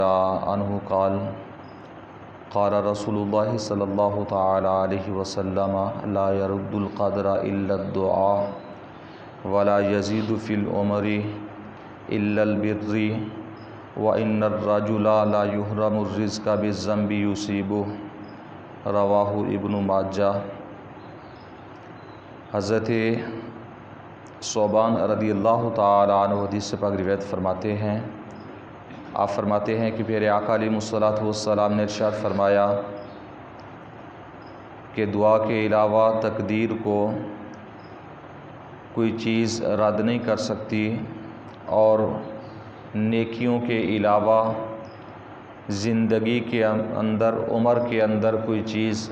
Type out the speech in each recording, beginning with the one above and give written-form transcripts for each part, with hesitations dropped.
عنہ قال قال رسول اللہ صلی اللہ تعالی علیہ وسلم لا يرد القدر الا الدعاء ولا يزيد في العمر الا البر وان الرجل لا يحرم الرزق بالذنب يصيبه رواہ ابن ماجہ۔ حضرت ثوبان رضی اللہ تعالی عنہ حدیث سے پاک روایت فرماتے ہیں، آپ فرماتے ہیں کہ پیارے آقا علیہ الصلوۃ والسلام نے ارشاد فرمایا کہ دعا کے علاوہ تقدیر کو کوئی چیز رد نہیں کر سکتی، اور نیکیوں کے علاوہ زندگی کے اندر، عمر کے اندر کوئی چیز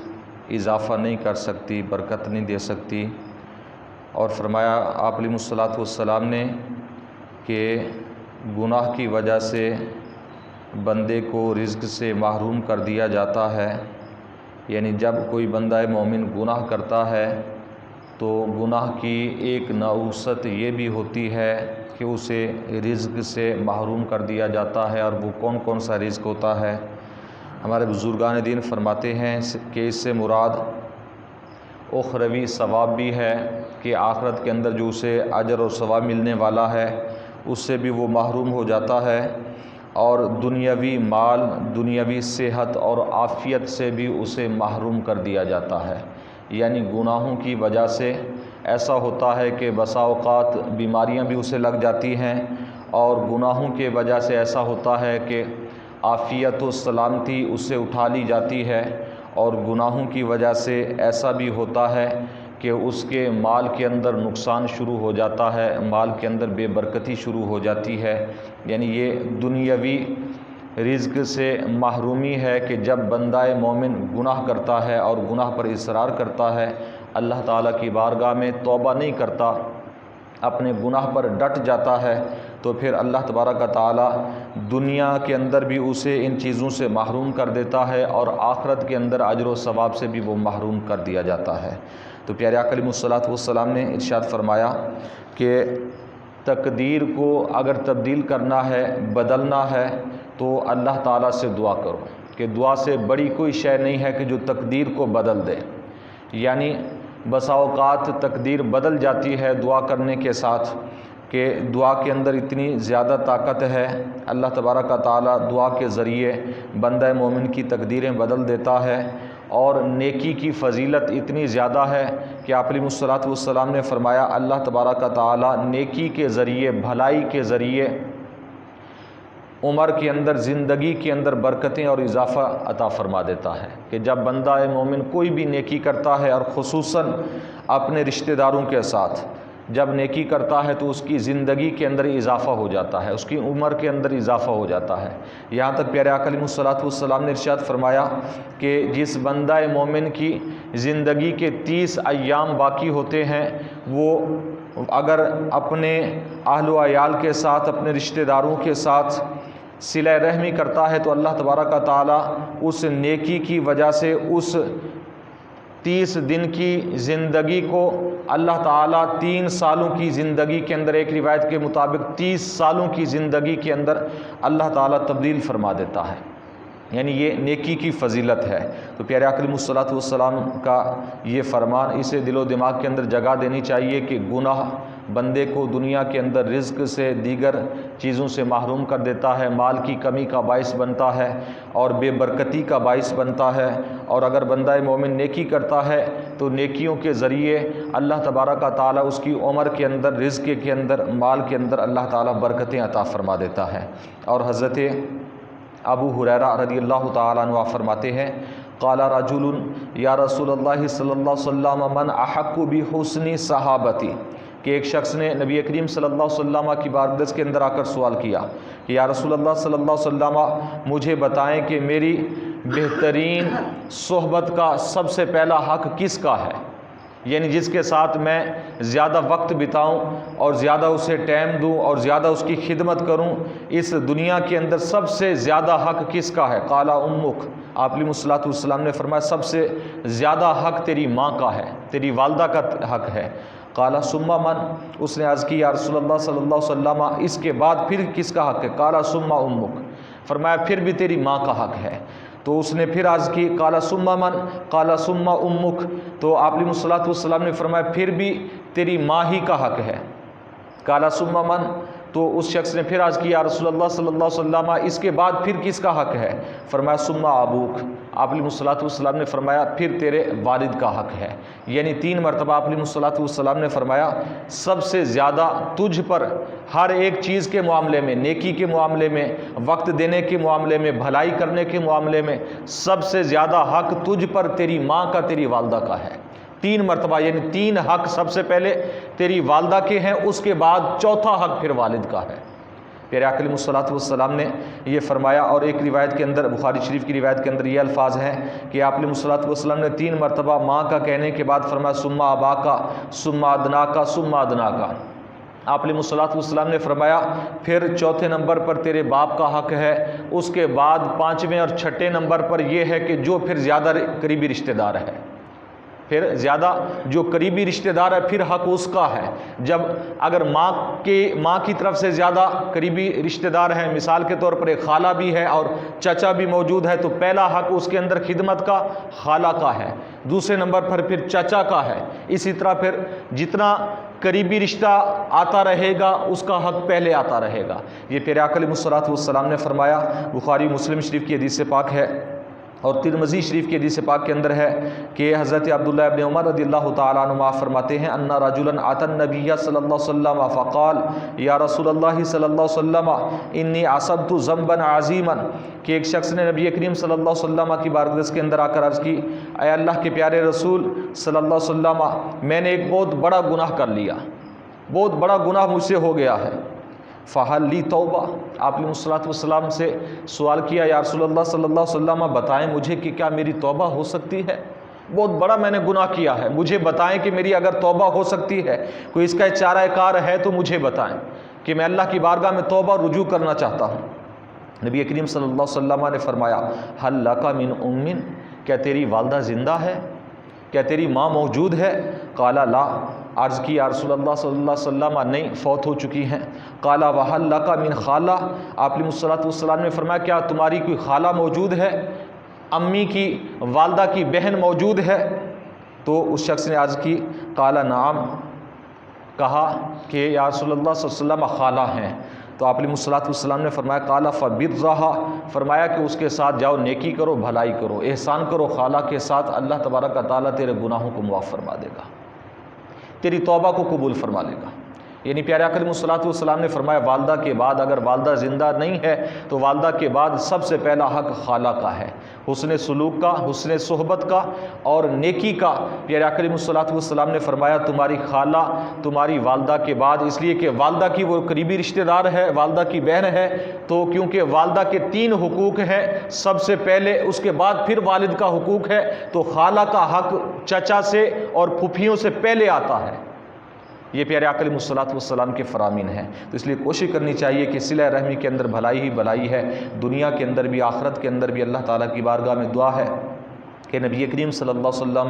اضافہ نہیں کر سکتی، برکت نہیں دے سکتی۔ اور فرمایا آپ علیہ الصلوۃ والسلام نے کہ گناہ کی وجہ سے بندے کو رزق سے محروم کر دیا جاتا ہے، یعنی جب کوئی بندہ مومن گناہ کرتا ہے تو گناہ کی ایک نحوست یہ بھی ہوتی ہے کہ اسے رزق سے محروم کر دیا جاتا ہے۔ اور وہ کون کون سا رزق ہوتا ہے؟ ہمارے بزرگان دین فرماتے ہیں کہ اس سے مراد اخروی ثواب بھی ہے کہ آخرت کے اندر جو اسے اجر اور ثواب ملنے والا ہے اس سے بھی وہ محروم ہو جاتا ہے، اور دنیاوی مال، دنیاوی صحت اور عافیت سے بھی اسے محروم کر دیا جاتا ہے۔ یعنی گناہوں کی وجہ سے ایسا ہوتا ہے کہ بسا اوقات بیماریاں بھی اسے لگ جاتی ہیں، اور گناہوں کے وجہ سے ایسا ہوتا ہے کہ عافیت و سلامتی اس سے اٹھا لی جاتی ہے، اور گناہوں کی وجہ سے ایسا بھی ہوتا ہے کہ اس کے مال کے اندر نقصان شروع ہو جاتا ہے، مال کے اندر بے برکتی شروع ہو جاتی ہے۔ یعنی یہ دنیاوی رزق سے محرومی ہے کہ جب بندہ مومن گناہ کرتا ہے اور گناہ پر اصرار کرتا ہے، اللہ تعالیٰ کی بارگاہ میں توبہ نہیں کرتا، اپنے گناہ پر ڈٹ جاتا ہے، تو پھر اللہ تبارک و تعالیٰ دنیا کے اندر بھی اسے ان چیزوں سے محروم کر دیتا ہے، اور آخرت کے اندر اجر و ثواب سے بھی وہ محروم کر دیا جاتا ہے۔ تو پیارے آقا علیہ الصلوۃ والسلام نے ارشاد فرمایا کہ تقدیر کو اگر تبدیل کرنا ہے، بدلنا ہے، تو اللہ تعالیٰ سے دعا کرو، کہ دعا سے بڑی کوئی شے نہیں ہے کہ جو تقدیر کو بدل دے۔ یعنی بسا اوقات تقدیر بدل جاتی ہے دعا کرنے کے ساتھ، کہ دعا کے اندر اتنی زیادہ طاقت ہے، اللہ تبارک و تعالیٰ دعا کے ذریعے بندہ مومن کی تقدیریں بدل دیتا ہے، اور نیکی کی فضیلت اتنی زیادہ ہے کہ آپ علیہ الصلوۃ والسلام نے فرمایا اللہ تبارک و تعالیٰ نیکی کے ذریعے، بھلائی کے ذریعے عمر کے اندر، زندگی کے اندر برکتیں اور اضافہ عطا فرما دیتا ہے۔ کہ جب بندہ مومن کوئی بھی نیکی کرتا ہے، اور خصوصاً اپنے رشتہ داروں کے ساتھ جب نیکی کرتا ہے، تو اس کی زندگی کے اندر اضافہ ہو جاتا ہے، اس کی عمر کے اندر اضافہ ہو جاتا ہے۔ یہاں تک پیارے آقا علیہ الصلوۃ والسلام نے ارشاد فرمایا کہ جس بندہ مومن کی زندگی کے 30 ایام باقی ہوتے ہیں، وہ اگر اپنے اہل و عیال کے ساتھ، اپنے رشتہ داروں کے ساتھ صلہ رحمی کرتا ہے، تو اللہ تبارک و تعالیٰ اس نیکی کی وجہ سے اس 30 دن کی زندگی کو اللہ تعالیٰ 3 سالوں کی زندگی کے اندر، ایک روایت کے مطابق 30 سالوں کی زندگی کے اندر اللہ تعالیٰ تبدیل فرما دیتا ہے۔ یعنی یہ نیکی کی فضیلت ہے۔ تو پیارے آقا علیہ الصلوۃ والسلام کا یہ فرمان اسے دل و دماغ کے اندر جگہ دینی چاہیے کہ گناہ بندے کو دنیا کے اندر رزق سے، دیگر چیزوں سے محروم کر دیتا ہے، مال کی کمی کا باعث بنتا ہے، اور بے برکتی کا باعث بنتا ہے۔ اور اگر بندہ مومن نیکی کرتا ہے تو نیکیوں کے ذریعے اللہ تبارک و تعالیٰ اس کی عمر کے اندر، رزق کے اندر، مال کے اندر اللہ تعالیٰ برکتیں عطا فرما دیتا ہے۔ اور حضرت ابو ہریرہ رضی اللہ تعالیٰ عنہ فرماتے ہیں قال رجل یا رسول اللہ صلی اللہ علیہ وسلم من احق بحسن صحابتی، کہ ایک شخص نے نبی کریم صلی اللہ علیہ وسلم کی بارگاہ کے اندر آ کر سوال کیا کہ یا رسول اللہ صلی اللہ علیہ وسلم مجھے بتائیں کہ میری بہترین صحبت کا سب سے پہلا حق کس کا ہے، یعنی جس کے ساتھ میں زیادہ وقت بتاؤں اور زیادہ اسے ٹائم دوں اور زیادہ اس کی خدمت کروں، اس دنیا کے اندر سب سے زیادہ حق کس کا ہے؟ قال امک، آپ علیہ الصلوۃ والسلام نے فرمایا سب سے زیادہ حق تیری ماں کا ہے، تیری والدہ کا حق ہے۔ قال ثم من، اس نے عرض کی یا رسول اللہ صلی اللہ علیہ وسلم اس کے بعد پھر کس کا حق ہے؟ قال ثم امک، فرمایا پھر بھی تیری ماں کا حق ہے۔ تو اس نے پھر عرض کی قال ثم من، قال ثم امک، تو آپ علیہ الصلوۃ والسلام نے فرمایا پھر بھی تیری ماں ہی کا حق ہے۔ قال ثم من، تو اس شخص نے پھر عرض کیا یا رسول اللہ صلی اللہ علیہ وسلم اس کے بعد پھر کس کا حق ہے؟ فرمایا ثم ابوک، آپ علیہ الصلوۃ والسلام نے فرمایا پھر تیرے والد کا حق ہے۔ یعنی 3 مرتبہ آپ علیہ الصلوۃ والسلام نے فرمایا سب سے زیادہ تجھ پر ہر ایک چیز کے معاملے میں، نیکی کے معاملے میں، وقت دینے کے معاملے میں، بھلائی کرنے کے معاملے میں سب سے زیادہ حق تجھ پر تیری ماں کا، تیری والدہ کا ہے۔ 3 مرتبہ، یعنی 3 حق سب سے پہلے تیری والدہ کے ہیں، اس کے بعد چوتھا حق پھر والد کا ہے۔ پیارے آقا علیہ الصلوۃ والسلام نے یہ فرمایا، اور ایک روایت کے اندر، بخاری شریف کی روایت کے اندر یہ الفاظ ہیں کہ آپ علیہ الصلوۃ والسلام نے 3 مرتبہ ماں کا کہنے کے بعد فرمایا ثم اباکا ثم ادناکا ثم ادناکا۔ آپ علیہ الصلوۃ والسلام نے فرمایا پھر چوتھے نمبر پر تیرے باپ کا حق ہے، اس کے بعد 5ویں اور 6ٹھے نمبر پر یہ ہے کہ جو پھر زیادہ قریبی رشتہ دار ہے، پھر زیادہ جو قریبی رشتہ دار ہے پھر حق اس کا ہے۔ جب اگر ماں کی طرف سے زیادہ قریبی رشتہ دار ہیں، مثال کے طور پر ایک خالہ بھی ہے اور چچا بھی موجود ہے، تو پہلا حق اس کے اندر خدمت کا خالہ کا ہے، دوسرے نمبر پر پھر چچا کا ہے۔ اسی طرح پھر جتنا قریبی رشتہ آتا رہے گا اس کا حق پہلے آتا رہے گا۔ یہ پیارے آقا علیہ الصلوۃ والسلام نے فرمایا۔ بخاری مسلم شریف کی حدیث پاک ہے اور ترمذی شریف کی حدیث پاک کے اندر ہے کہ حضرت عبداللہ ابن عمر رضی اللہ تعالیٰ عنہ فرماتے ہیں ان رجلا اتى النبی صلی اللہ علیہ وسلم فقال یا رسول اللہ صلی اللہ علیہ وسلم انی اصبت ذنبا عظیما، کہ ایک شخص نے نبی کریم صلی اللہ علیہ وسلم کی بارگاہ کے اندر آ کر عرض کی اے اللہ کے پیارے رسول صلی اللہ علیہ وسلم، میں نے ایک بہت بڑا گناہ کر لیا، بہت بڑا گناہ مجھ سے ہو گیا ہے۔ فہل لی توبہ، آپ نے الصلوۃ والسلام سے سوال کیا یا رسول اللہ صلی اللہ علیہ وسلم بتائیں مجھے کہ کیا میری توبہ ہو سکتی ہے؟ بہت بڑا میں نے گناہ کیا ہے، مجھے بتائیں کہ میری اگر توبہ ہو سکتی ہے، کوئی اس کا چارہ کار ہے تو مجھے بتائیں کہ میں اللہ کی بارگاہ میں توبہ رجوع کرنا چاہتا ہوں۔ نبی کریم صلی اللہ علیہ وسلم نے فرمایا ہل لک من ام، کیا تیری والدہ زندہ ہے؟ کیا تیری ماں موجود ہے؟ قال لا، عرض کی یا رسول اللہ صلی اللہ علیہ وسلم نہیں، فوت ہو چکی ہیں۔ قال وہل لک من خالہ، آپ علیہ الصلوۃ والسلام نے فرمایا کیا تمہاری کوئی خالہ موجود ہے، امی کی، والدہ کی بہن موجود ہے؟ تو اس شخص نے عرض کی قال نعم، کہا کہ یا رسول اللہ صلی اللہ علیہ وسلم خالہ ہیں۔ تو آپ علیہ الصلوۃ والسلام نے فرمایا قال فبرھا، فرمایا کہ اس کے ساتھ جاؤ، نیکی کرو، بھلائی کرو، احسان کرو خالہ کے ساتھ، اللہ تبارک و تعالیٰ تیرے گناہوں کو معاف فرما دے گا، تیری توبہ کو قبول فرما لے گا۔ یعنی پیارے آقا علیہ الصلوۃ والسلام نے فرمایا والدہ کے بعد اگر والدہ زندہ نہیں ہے تو والدہ کے بعد سب سے پہلا حق خالہ کا ہے، حسن سلوک کا، حسن صحبت کا اور نیکی کا۔ پیارے آقا علیہ الصلوۃ والسلام نے فرمایا تمہاری خالہ تمہاری والدہ کے بعد، اس لیے کہ والدہ کی وہ قریبی رشتہ دار ہے، والدہ کی بہن ہے، تو کیونکہ والدہ کے 3 حقوق ہیں، سب سے پہلے، اس کے بعد پھر والد کا حقوق ہے، تو خالہ کا حق چچا سے اور پھوپھیوں سے پہلے آتا ہے۔ یہ پیارے آقا علیہ الصلوۃ والسلام کے فرامین ہیں۔ تو اس لیے کوشش کرنی چاہیے کہ صلہ رحمی کے اندر بھلائی ہی بھلائی ہے، دنیا کے اندر بھی آخرت کے اندر بھی۔ اللہ تعالیٰ کی بارگاہ میں دعا ہے کہ نبی کریم صلی اللہ علیہ وسلم